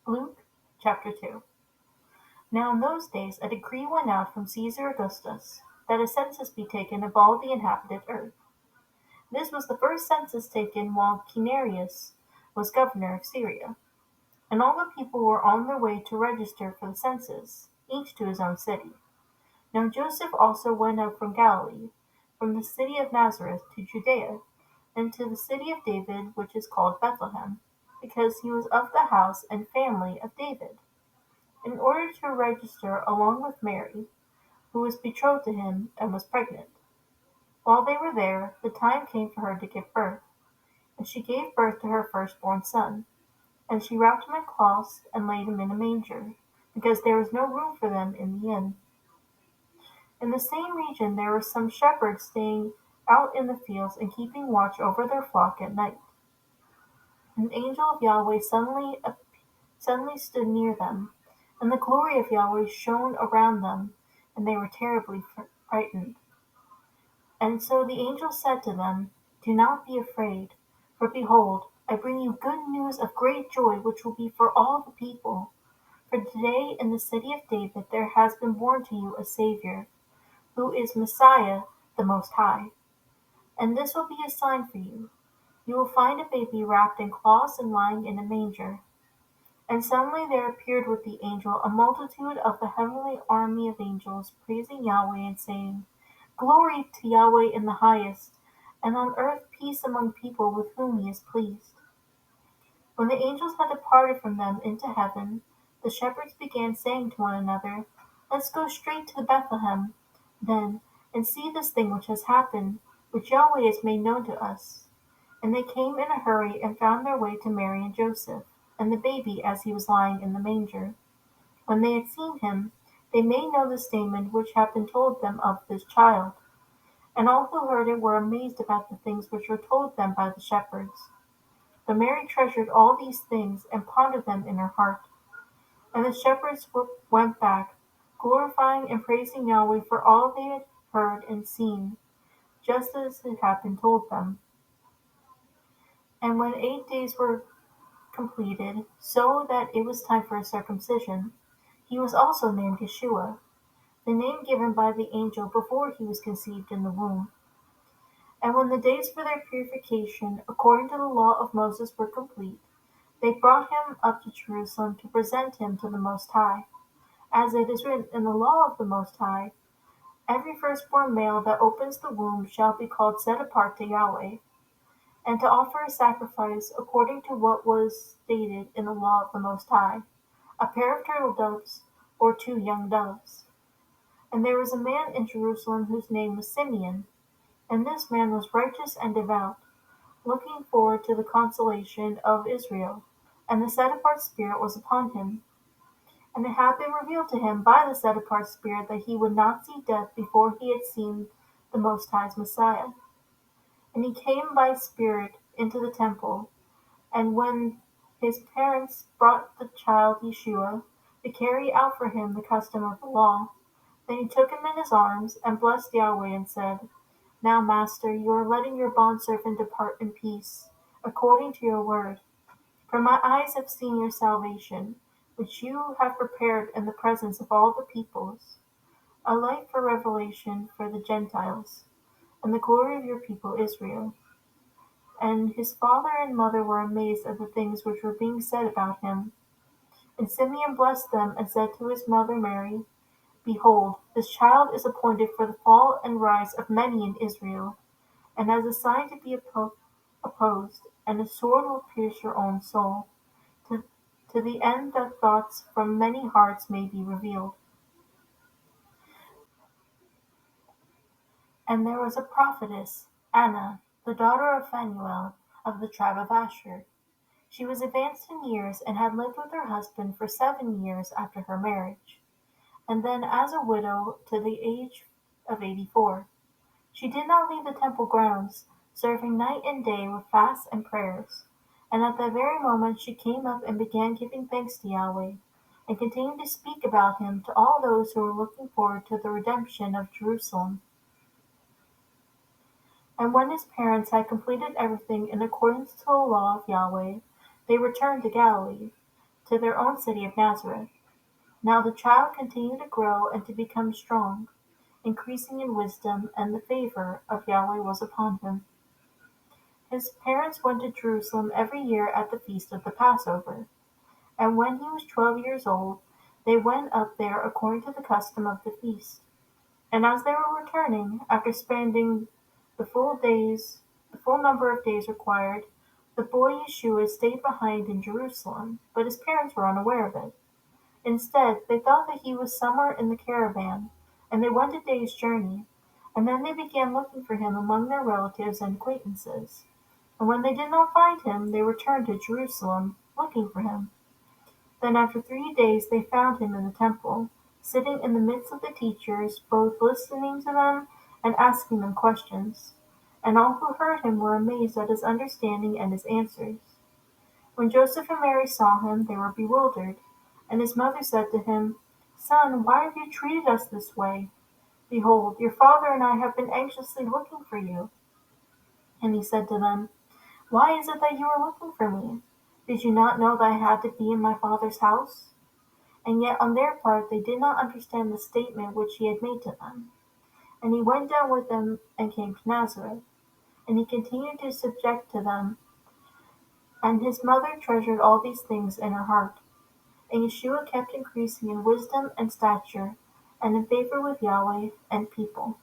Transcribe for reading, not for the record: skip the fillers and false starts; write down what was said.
Luke chapter 2. Now in those days a decree went out from Caesar Augustus that a census be taken of all the inhabited earth. This was the first census taken while Quirinius was governor of Syria, and all the people were on their way to register for the census, each to his own city. Now Joseph also went up from Galilee, from the city of Nazareth to Judea, and to the city of David which is called Bethlehem, because he was of the house and family of David, in order to register along with Mary, who was betrothed to him and was pregnant. While they were there, the time came for her to give birth, and she gave birth to her firstborn son. And she wrapped him in cloths and laid him in a manger, because there was no room for them in the inn. In the same region there were some shepherds staying out in the fields and keeping watch over their flock at night. An angel of Yahweh suddenly stood near them, and the glory of Yahweh shone around them, and they were terribly frightened. And so the angel said to them, "Do not be afraid, for behold, I bring you good news of great joy which will be for all the people. For today in the city of David there has been born to you a Savior, who is Messiah, the Most High. And this will be a sign for you. You will find a baby wrapped in cloths and lying in a manger." And suddenly there appeared with the angel a multitude of the heavenly army of angels, praising Yahweh and saying, "Glory to Yahweh in the highest, and on earth peace among people with whom he is pleased." When the angels had departed from them into heaven, the shepherds began saying to one another, "Let's go straight to Bethlehem, then, and see this thing which has happened, which Yahweh has made known to us." And they came in a hurry and found their way to Mary and Joseph, and the baby as he was lying in the manger. When they had seen him, they made known the statement which had been told them of this child. And all who heard it were amazed about the things which were told them by the shepherds. But Mary treasured all these things and pondered them in her heart. And the shepherds went back, glorifying and praising Yahweh for all they had heard and seen, just as it had been told them. And when 8 days were completed, so that it was time for his circumcision, he was also named Yeshua, the name given by the angel before he was conceived in the womb. And when the days for their purification, according to the law of Moses, were complete, they brought him up to Jerusalem to present him to the Most High. As it is written in the law of the Most High, "Every firstborn male that opens the womb shall be called set apart to Yahweh," and to offer a sacrifice according to what was stated in the law of the Most High, a pair of turtle doves or two young doves. And there was a man in Jerusalem whose name was Simeon, and this man was righteous and devout, looking forward to the consolation of Israel, and the set-apart Spirit was upon him. And it had been revealed to him by the set-apart Spirit that he would not see death before he had seen the Most High's Messiah. And he came by Spirit into the temple, and when his parents brought the child Yeshua to carry out for him the custom of the law, then he took him in his arms, and blessed Yahweh, and said, "Now, Master, you are letting your bondservant depart in peace, according to your word. For my eyes have seen your salvation, which you have prepared in the presence of all the peoples, a light for revelation for the Gentiles, and the glory of your people Israel." And his father and mother were amazed at the things which were being said about him. And Simeon blessed them, and said to his mother Mary, "Behold, this child is appointed for the fall and rise of many in Israel, and as a sign to be opposed, and a sword will pierce your own soul, to, to the end that thoughts from many hearts may be revealed." And there was a prophetess, Anna, the daughter of Phanuel, of the tribe of Asher. She was advanced in years, and had lived with her husband for 7 years after her marriage, and then as a widow to the age of 84. She did not leave the temple grounds, serving night and day with fasts and prayers. And at that very moment she came up and began giving thanks to Yahweh, and continued to speak about him to all those who were looking forward to the redemption of Jerusalem. And when his parents had completed everything in accordance to the law of Yahweh, they returned to Galilee, to their own city of Nazareth. Now the child continued to grow and to become strong, increasing in wisdom, and the favor of Yahweh was upon him. His parents went to Jerusalem every year at the feast of the Passover, and when he was 12 years old, they went up there according to the custom of the feast. And as they were returning, after spending the full number of days required, the boy Yeshua stayed behind in Jerusalem, but his parents were unaware of it. Instead, they thought that he was somewhere in the caravan, and they went a day's journey, and then they began looking for him among their relatives and acquaintances. And when they did not find him, they returned to Jerusalem, looking for him. Then after 3 days they found him in the temple, sitting in the midst of the teachers, both listening to them and asking them questions. And all who heard him were amazed at his understanding and his answers. When Joseph and Mary saw him, they were bewildered. And his mother said to him, "Son, why have you treated us this way? Behold, your father and I have been anxiously looking for you." And he said to them, "Why is it that you are looking for me? Did you not know that I had to be in my Father's house?" And yet on their part they did not understand the statement which he had made to them. And he went down with them and came to Nazareth. And he continued to subject to them. And his mother treasured all these things in her heart. And Yeshua kept increasing in wisdom and stature, and in favor with Yahweh and people.